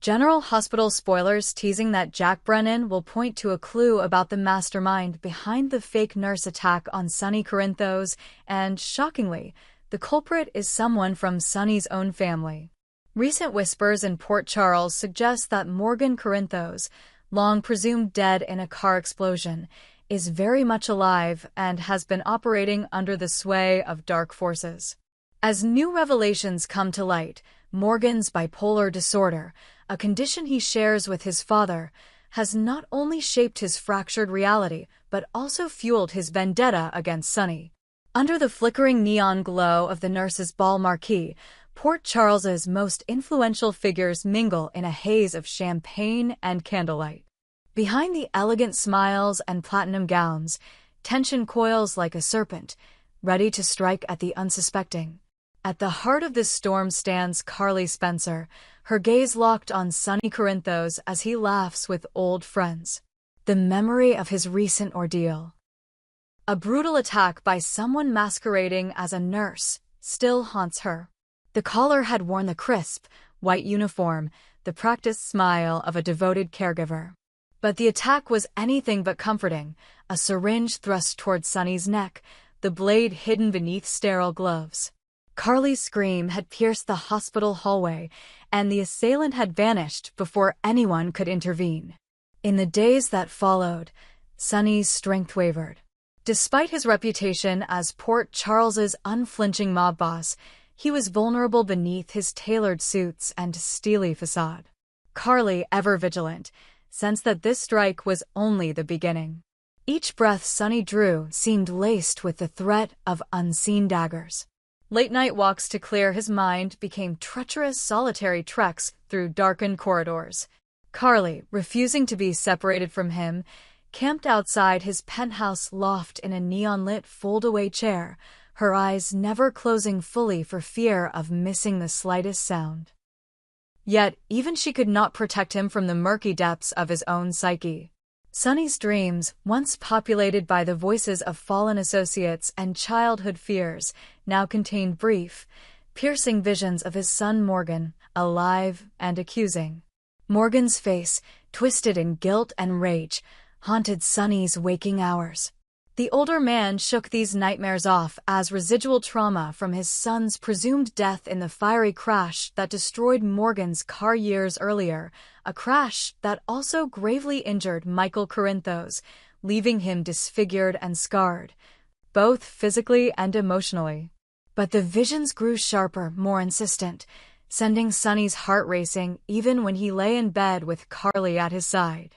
General Hospital spoilers teasing that Jack Brennan will point to a clue about the mastermind behind the fake nurse attack on Sonny Corinthos, and, shockingly, the culprit is someone from Sonny's own family. Recent whispers in Port Charles suggest that Morgan Corinthos, long presumed dead in a car explosion, is very much alive and has been operating under the sway of dark forces. As new revelations come to light, Morgan's bipolar disorder, a condition he shares with his father, has not only shaped his fractured reality but also fueled his vendetta against Sonny. Under the flickering neon glow of the nurse's ball marquee, Port Charles's most influential figures mingle in a haze of champagne and candlelight. Behind the elegant smiles and platinum gowns, tension coils like a serpent, ready to strike at the unsuspecting. At the heart of this storm stands Carly Spencer, her gaze locked on Sonny Corinthos as he laughs with old friends. The memory of his recent ordeal, a brutal attack by someone masquerading as a nurse, still haunts her. The caller had worn the crisp, white uniform, the practiced smile of a devoted caregiver. But the attack was anything but comforting, a syringe thrust toward Sonny's neck, the blade hidden beneath sterile gloves. Carly's scream had pierced the hospital hallway, and the assailant had vanished before anyone could intervene. In the days that followed, Sonny's strength wavered. Despite his reputation as Port Charles's unflinching mob boss, he was vulnerable beneath his tailored suits and steely facade. Carly, ever vigilant, sensed that this strike was only the beginning. Each breath Sonny drew seemed laced with the threat of unseen daggers. Late-night walks to clear his mind became treacherous solitary treks through darkened corridors. Carly, refusing to be separated from him, camped outside his penthouse loft in a neon-lit fold-away chair, her eyes never closing fully for fear of missing the slightest sound. Yet, even she could not protect him from the murky depths of his own psyche. Sonny's dreams, once populated by the voices of fallen associates and childhood fears, now contained brief, piercing visions of his son Morgan, alive and accusing. Morgan's face, twisted in guilt and rage, haunted Sonny's waking hours. The older man shook these nightmares off as residual trauma from his son's presumed death in the fiery crash that destroyed Morgan's car years earlier, a crash that also gravely injured Michael Corinthos, leaving him disfigured and scarred, both physically and emotionally. But the visions grew sharper, more insistent, sending Sonny's heart racing even when he lay in bed with Carly at his side.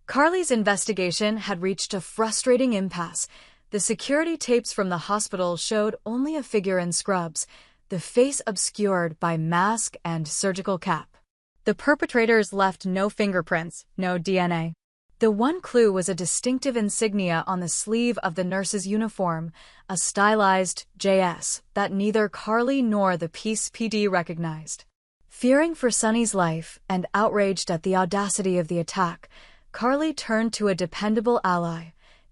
Carly's investigation had reached a frustrating impasse. The security tapes from the hospital showed only a figure in scrubs, the face obscured by mask and surgical cap. The perpetrators left no fingerprints, no DNA. The one clue was a distinctive insignia on the sleeve of the nurse's uniform, a stylized JS that neither Carly nor the Peace PD recognized. Fearing for Sonny's life and outraged at the audacity of the attack, Carly turned to a dependable ally,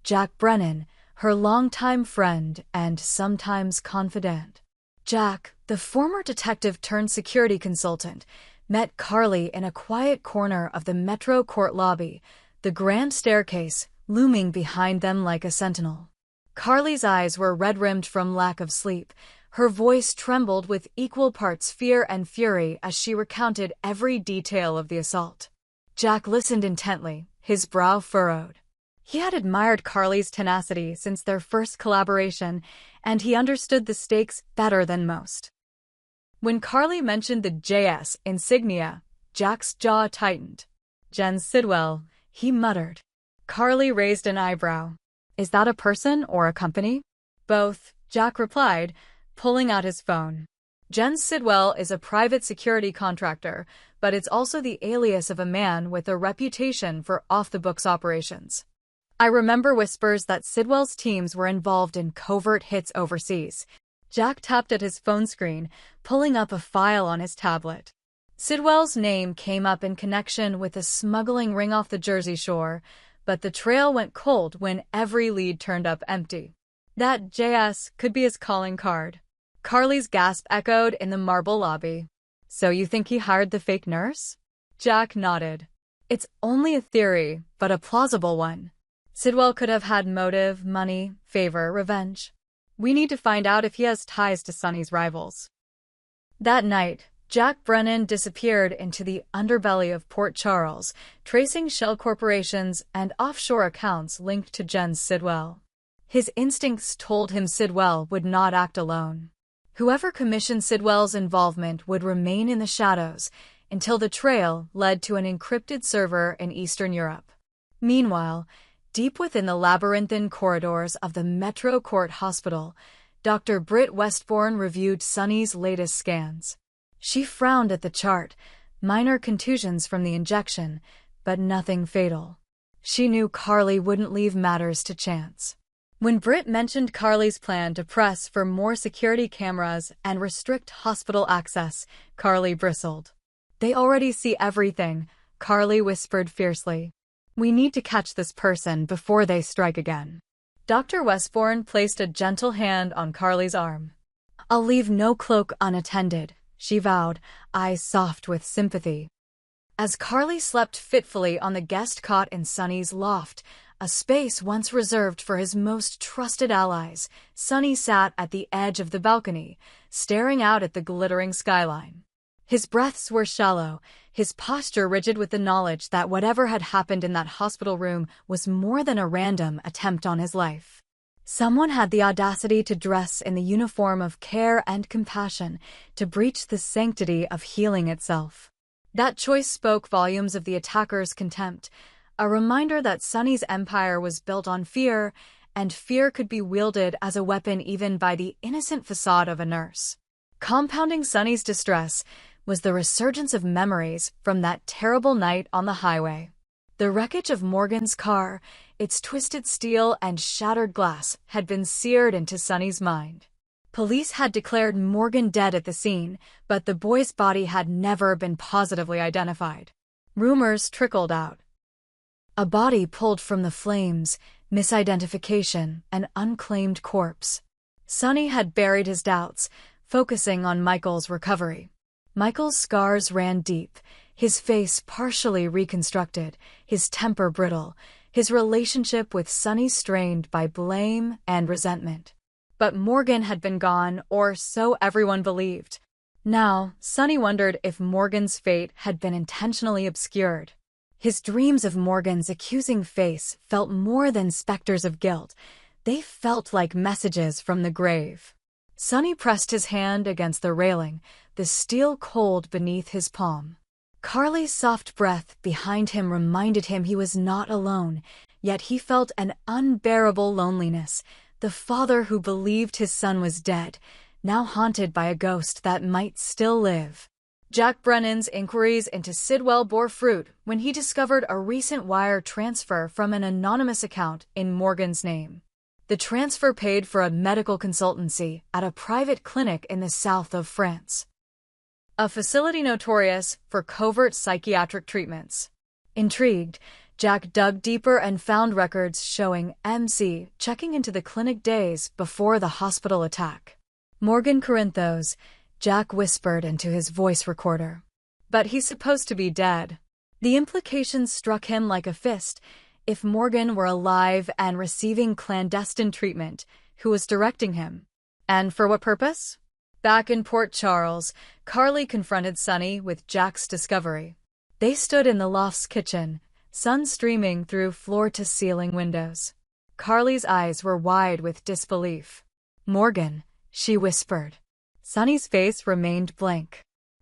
Jack Brennan, her longtime friend and sometimes confidant. Jack, the former detective-turned-security consultant, met Carly in a quiet corner of the Metro Court lobby, the grand staircase looming behind them like a sentinel. Carly's eyes were red-rimmed from lack of sleep. Her voice trembled with equal parts fear and fury as she recounted every detail of the assault. Jack listened intently, his brow furrowed. He had admired Carly's tenacity since their first collaboration, and he understood the stakes better than most. When Carly mentioned the JS insignia, Jack's jaw tightened. "Jen Sidwell," he muttered. Carly raised an eyebrow. "Is that a person or a company?" "Both," Jack replied, pulling out his phone. Jen Sidwell is a private security contractor, but it's also the alias of a man with a reputation for off-the-books operations. I remember whispers that Sidwell's teams were involved in covert hits overseas. Jack tapped at his phone screen, pulling up a file on his tablet. Sidwell's name came up in connection with a smuggling ring off the Jersey shore, but the trail went cold when every lead turned up empty. That JS could be his calling card. Carly's gasp echoed in the marble lobby. "So you think he hired the fake nurse?" Jack nodded. It's only a theory, but a plausible one. Sidwell could have had motive, money, favor, revenge. We need to find out if he has ties to Sonny's rivals. That night, Jack Brennan disappeared into the underbelly of Port Charles, tracing shell corporations and offshore accounts linked to Jens Sidwell. His instincts told him Sidwell would not act alone. Whoever commissioned Sidwell's involvement would remain in the shadows until the trail led to an encrypted server in Eastern Europe. Meanwhile, deep within the labyrinthine corridors of the Metro Court Hospital, Dr. Britt Westbourne reviewed Sonny's latest scans. She frowned at the chart, minor contusions from the injection, but nothing fatal. She knew Carly wouldn't leave matters to chance. When Britt mentioned Carly's plan to press for more security cameras and restrict hospital access, Carly bristled. They already see everything, Carly whispered fiercely. We need to catch this person before they strike again. Dr. Westbourne placed a gentle hand on Carly's arm. I'll leave no cloak unattended, she vowed, eyes soft with sympathy. As Carly slept fitfully on the guest cot in Sonny's loft, a space once reserved for his most trusted allies, Sonny sat at the edge of the balcony, staring out at the glittering skyline. His breaths were shallow, his posture rigid with the knowledge that whatever had happened in that hospital room was more than a random attempt on his life. Someone had the audacity to dress in the uniform of care and compassion, to breach the sanctity of healing itself. That choice spoke volumes of the attacker's contempt, a reminder that Sonny's empire was built on fear, and fear could be wielded as a weapon even by the innocent facade of a nurse. Compounding Sonny's distress was the resurgence of memories from that terrible night on the highway. The wreckage of Morgan's car, its twisted steel and shattered glass, had been seared into Sonny's mind. Police had declared Morgan dead at the scene, but the boy's body had never been positively identified. Rumors trickled out. A body pulled from the flames, misidentification, an unclaimed corpse. Sonny had buried his doubts, focusing on Michael's recovery. Michael's scars ran deep, his face partially reconstructed, his temper brittle, his relationship with Sonny strained by blame and resentment. But Morgan had been gone, or so everyone believed. Now, Sonny wondered if Morgan's fate had been intentionally obscured. His dreams of Morgan's accusing face felt more than specters of guilt. They felt like messages from the grave. Sonny pressed his hand against the railing, the steel cold beneath his palm. Carly's soft breath behind him reminded him he was not alone, yet he felt an unbearable loneliness, the father who believed his son was dead, now haunted by a ghost that might still live. Jack Brennan's inquiries into Sidwell bore fruit when he discovered a recent wire transfer from an anonymous account in Morgan's name. The transfer paid for a medical consultancy at a private clinic in the south of France, a facility notorious for covert psychiatric treatments. Intrigued, Jack dug deeper and found records showing MC checking into the clinic days before the hospital attack. Morgan Corinthos, Jack whispered into his voice recorder. But he's supposed to be dead. The implications struck him like a fist. If Morgan were alive and receiving clandestine treatment, who was directing him? And for what purpose? Back in Port Charles, Carly confronted Sonny with Jack's discovery. They stood in the loft's kitchen, sun streaming through floor-to-ceiling windows. Carly's eyes were wide with disbelief. Morgan, she whispered. Sonny's face remained blank.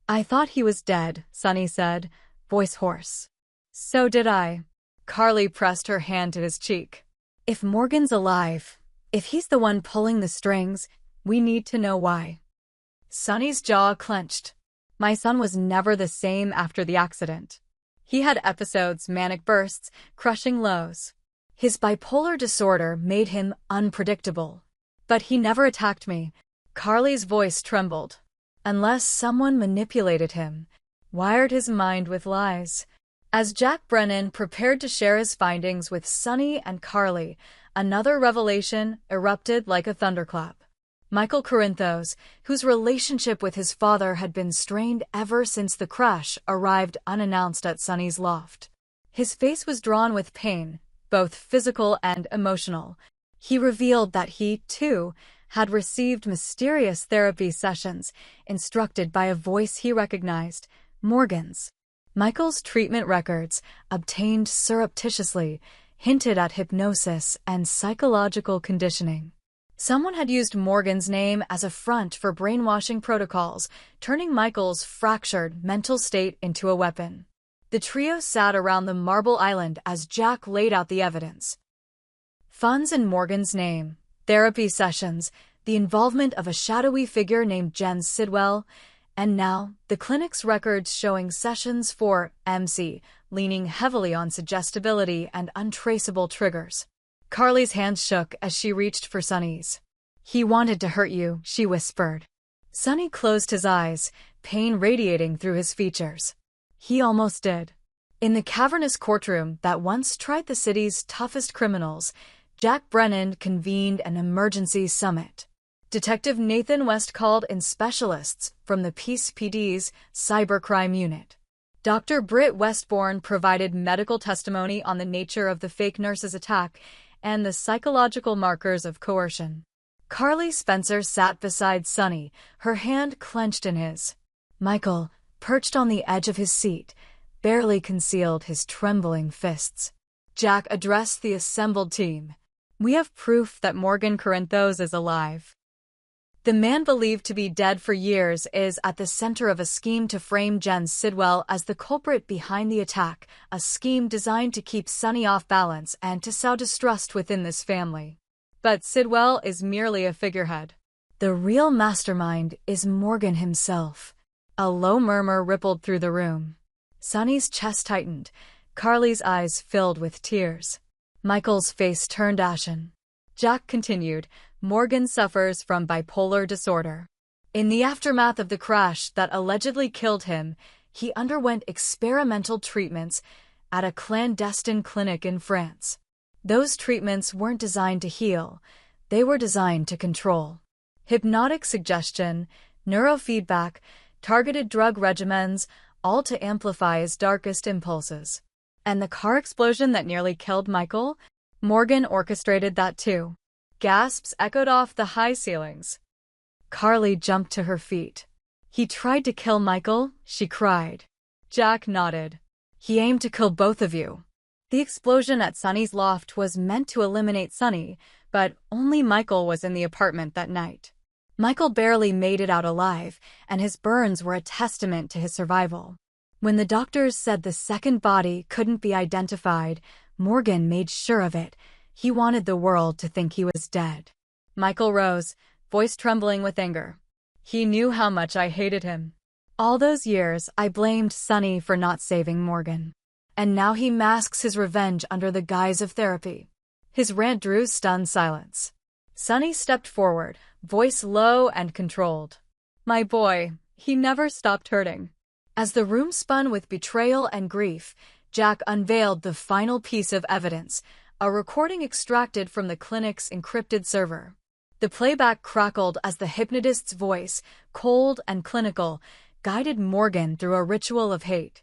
I thought he was dead, Sonny said, voice hoarse. So did I. Carly pressed her hand to his cheek. If Morgan's alive, if he's the one pulling the strings, we need to know why. Sonny's jaw clenched. My son was never the same after the accident. He had episodes, manic bursts, crushing lows. His bipolar disorder made him unpredictable. But he never attacked me. Carly's voice trembled. Unless someone manipulated him, wired his mind with lies. As Jack Brennan prepared to share his findings with Sonny and Carly, another revelation erupted like a thunderclap. Michael Corinthos, whose relationship with his father had been strained ever since the crash, arrived unannounced at Sonny's loft. His face was drawn with pain, both physical and emotional. He revealed that he, too, had received mysterious therapy sessions, instructed by a voice he recognized, Morgan's. Michael's treatment records, obtained surreptitiously, hinted at hypnosis and psychological conditioning. Someone had used Morgan's name as a front for brainwashing protocols, turning Michael's fractured mental state into a weapon. The trio sat around the marble island as Jack laid out the evidence. Funds in Morgan's name, therapy sessions, the involvement of a shadowy figure named Jen Sidwell, and now the clinic's records showing sessions for MC, leaning heavily on suggestibility and untraceable triggers. Carly's hands shook as she reached for Sonny's. "He wanted to hurt you," she whispered. Sonny closed his eyes, pain radiating through his features. He almost did. In the cavernous courtroom that once tried the city's toughest criminals, Jack Brennan convened an emergency summit. Detective Nathan West called in specialists from the Peace PD's cybercrime unit. Dr. Britt Westbourne provided medical testimony on the nature of the fake nurse's attack and the psychological markers of coercion. Carly Spencer sat beside Sonny, her hand clenched in his. Michael, perched on the edge of his seat, barely concealed his trembling fists. Jack addressed the assembled team. "We have proof that Morgan Corinthos is alive. The man believed to be dead for years is at the center of a scheme to frame Jen Sidwell as the culprit behind the attack, a scheme designed to keep Sonny off balance and to sow distrust within this family. But Sidwell is merely a figurehead. The real mastermind is Morgan himself." A low murmur rippled through the room. Sonny's chest tightened, Carly's eyes filled with tears. Michael's face turned ashen. Jack continued, "Morgan suffers from bipolar disorder. In the aftermath of the crash that allegedly killed him, he underwent experimental treatments at a clandestine clinic in France. Those treatments weren't designed to heal, they were designed to control. Hypnotic suggestion, neurofeedback, targeted drug regimens, all to amplify his darkest impulses. And the car explosion that nearly killed Michael? Morgan orchestrated that too." Gasps echoed off the high ceilings. Carly jumped to her feet. "He tried to kill Michael?" she cried. Jack nodded. "He aimed to kill both of you." The explosion at Sonny's loft was meant to eliminate Sonny, but only Michael was in the apartment that night. Michael barely made it out alive, and his burns were a testament to his survival. When the doctors said the second body couldn't be identified, Morgan made sure of it. He wanted the world to think he was dead. Michael rose, voice trembling with anger. "He knew how much I hated him. All those years I blamed Sonny for not saving Morgan. And now he masks his revenge under the guise of therapy." His rant drew stunned silence. Sonny stepped forward, voice low and controlled. "My boy, he never stopped hurting." As the room spun with betrayal and grief, Jack unveiled the final piece of evidence, a recording extracted from the clinic's encrypted server. The playback crackled as the hypnotist's voice, cold and clinical, guided Morgan through a ritual of hate.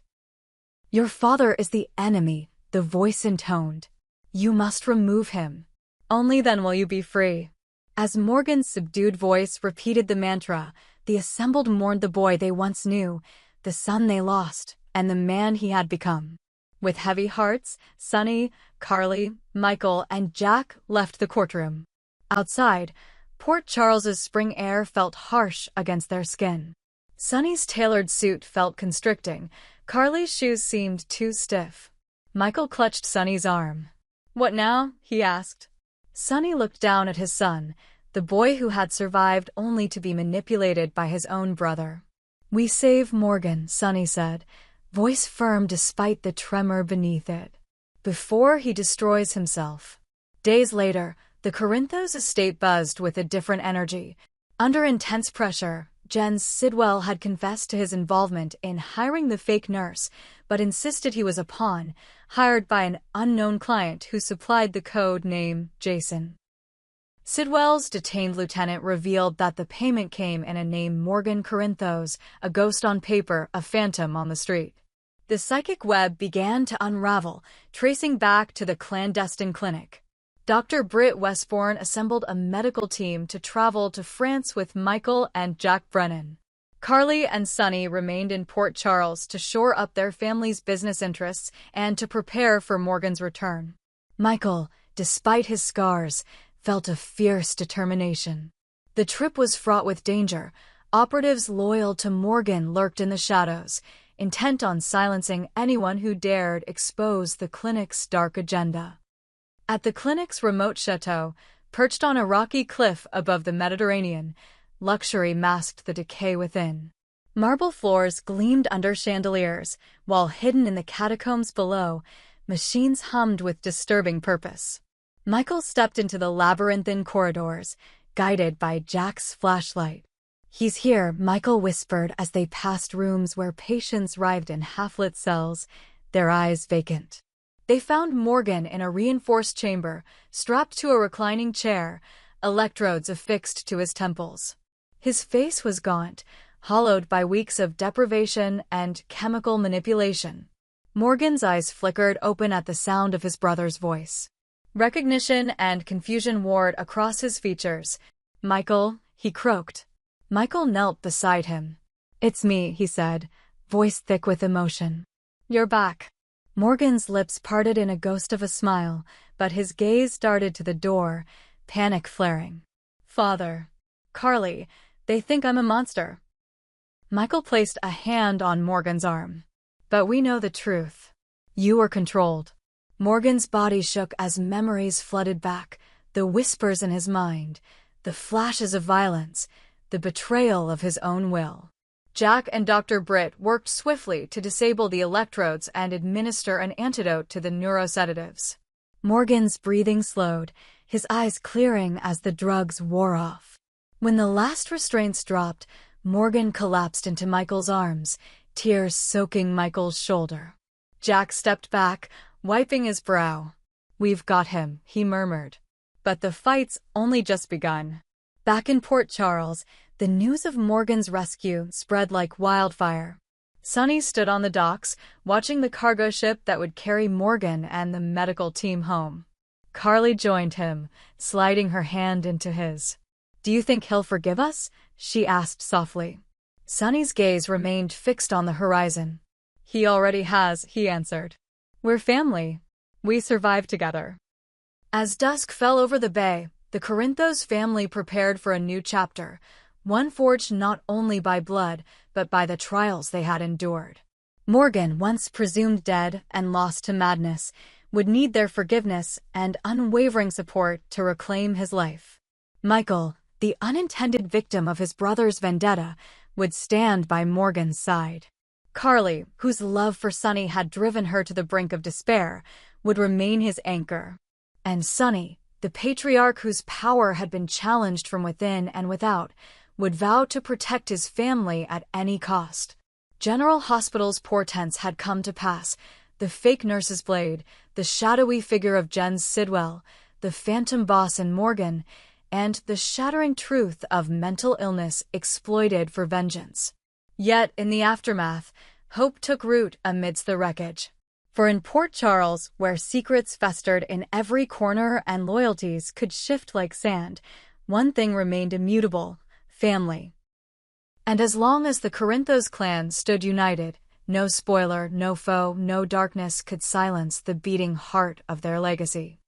"Your father is the enemy," the voice intoned. "You must remove him. Only then will you be free." As Morgan's subdued voice repeated the mantra, the assembled mourned the boy they once knew, the son they lost, and the man he had become. With heavy hearts, Sonny, Carly, Michael, and Jack left the courtroom. Outside, Port Charles's spring air felt harsh against their skin. Sonny's tailored suit felt constricting. Carly's shoes seemed too stiff. Michael clutched Sonny's arm. "What now?" he asked. Sonny looked down at his son, the boy who had survived only to be manipulated by his own brother. "We save Morgan," Sonny said, voice firm despite the tremor beneath it, "before he destroys himself." Days later, the Corinthos estate buzzed with a different energy. Under intense pressure, Jen Sidwell had confessed to his involvement in hiring the fake nurse, but insisted he was a pawn, hired by an unknown client who supplied the code name Jason. Sidwell's detained lieutenant revealed that the payment came in a name Morgan Corinthos, a ghost on paper, a phantom on the street. The psychic web began to unravel, tracing back to the clandestine clinic. Dr. Britt Westbourne assembled a medical team to travel to France with Michael and Jack Brennan. Carly and Sonny remained in Port Charles to shore up their family's business interests and to prepare for Morgan's return. Michael, despite his scars, felt a fierce determination. The trip was fraught with danger. Operatives loyal to Morgan lurked in the shadows, intent on silencing anyone who dared expose the clinic's dark agenda. At the clinic's remote chateau, perched on a rocky cliff above the Mediterranean, luxury masked the decay within. Marble floors gleamed under chandeliers, while hidden in the catacombs below, machines hummed with disturbing purpose. Michael stepped into the labyrinthine corridors, guided by Jack's flashlight. "He's here," Michael whispered as they passed rooms where patients writhed in half-lit cells, their eyes vacant. They found Morgan in a reinforced chamber, strapped to a reclining chair, electrodes affixed to his temples. His face was gaunt, hollowed by weeks of deprivation and chemical manipulation. Morgan's eyes flickered open at the sound of his brother's voice. Recognition and confusion warred across his features. "Michael," he croaked. Michael knelt beside him. "It's me," he said, voice thick with emotion. "You're back." Morgan's lips parted in a ghost of a smile, but his gaze darted to the door, panic flaring. "Father. Carly, they think I'm a monster." Michael placed a hand on Morgan's arm. "But we know the truth. You were controlled." Morgan's body shook as memories flooded back, the whispers in his mind, the flashes of violence, the betrayal of his own will. Jack and Dr. Britt worked swiftly to disable the electrodes and administer an antidote to the neurosedatives. Morgan's breathing slowed, his eyes clearing as the drugs wore off. When the last restraints dropped, Morgan collapsed into Michael's arms, tears soaking Michael's shoulder. Jack stepped back, wiping his brow. "We've got him," he murmured. But the fight's only just begun. Back in Port Charles, the news of Morgan's rescue spread like wildfire. Sonny stood on the docks, watching the cargo ship that would carry Morgan and the medical team home. Carly joined him, sliding her hand into his. "Do you think he'll forgive us?" she asked softly. Sonny's gaze remained fixed on the horizon. "He already has," he answered. "We're family. We survived together." As dusk fell over the bay, the Corinthos family prepared for a new chapter, one forged not only by blood, but by the trials they had endured. Morgan, once presumed dead and lost to madness, would need their forgiveness and unwavering support to reclaim his life. Michael, the unintended victim of his brother's vendetta, would stand by Morgan's side. Carly, whose love for Sonny had driven her to the brink of despair, would remain his anchor. And Sonny, the patriarch whose power had been challenged from within and without, would vow to protect his family at any cost. General Hospital's portents had come to pass. The fake nurse's blade, the shadowy figure of Jen Sidwell, the phantom boss in Morgan, and the shattering truth of mental illness exploited for vengeance. Yet, in the aftermath, hope took root amidst the wreckage. For in Port Charles, where secrets festered in every corner and loyalties could shift like sand, one thing remained immutable: family. And as long as the Corinthos clan stood united, no spoiler, no foe, no darkness could silence the beating heart of their legacy.